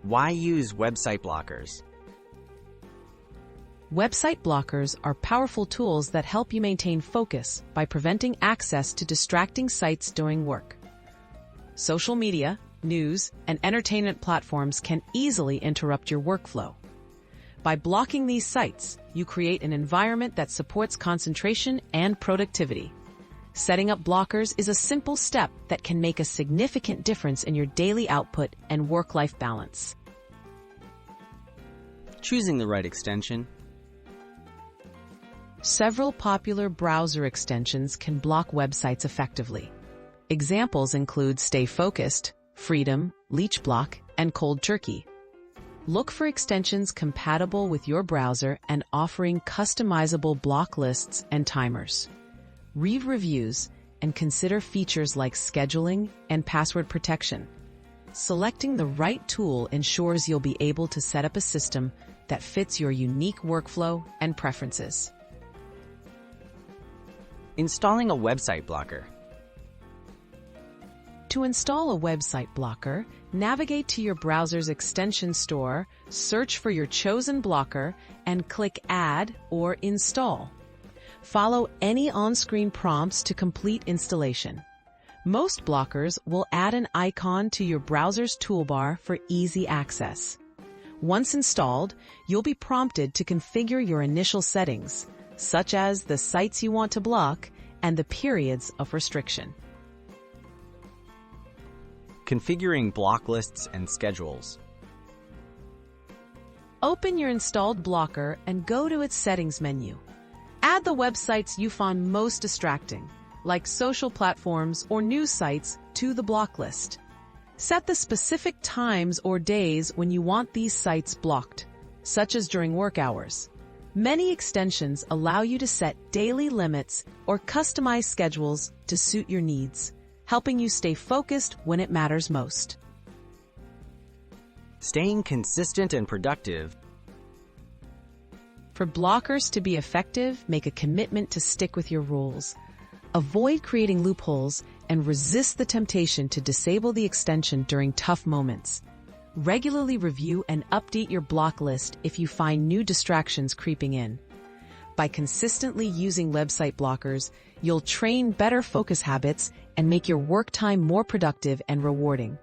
Why use website blockers? Website blockers are powerful tools that help you maintain focus by preventing access to distracting sites during work. Social media, news, and entertainment platforms can easily interrupt your workflow. By blocking these sites, you create an environment that supports concentration and productivity. Setting up blockers is a simple step that can make a significant difference in your daily output and work-life balance. Choosing the right extension. Several popular browser extensions can block websites effectively. Examples include Stay Focused, Freedom, LeechBlock, and Cold Turkey. Look for extensions compatible with your browser and offering customizable block lists and timers. Read reviews and consider features like scheduling and password protection. Selecting the right tool ensures you'll be able to set up a system that fits your unique workflow and preferences. Installing a website blocker. To install a website blocker, navigate to your browser's extension store, search for your chosen blocker, and click Add or Install. Follow any on-screen prompts to complete installation. Most blockers will add an icon to your browser's toolbar for easy access. Once installed, you'll be prompted to configure your initial settings, such as the sites you want to block and the periods of restriction. Configuring block lists and schedules. Open your installed blocker and go to its settings menu. Add the websites you find most distracting, like social platforms or news sites, to the block list. Set the specific times or days when you want these sites blocked, such as during work hours. Many extensions allow you to set daily limits or customize schedules to suit your needs, helping you stay focused when it matters most. Staying consistent and productive. For blockers to be effective, make a commitment to stick with your rules. Avoid creating loopholes and resist the temptation to disable the extension during tough moments. Regularly review and update your block list if you find new distractions creeping in. By consistently using website blockers, you'll train better focus habits and make your work time more productive and rewarding.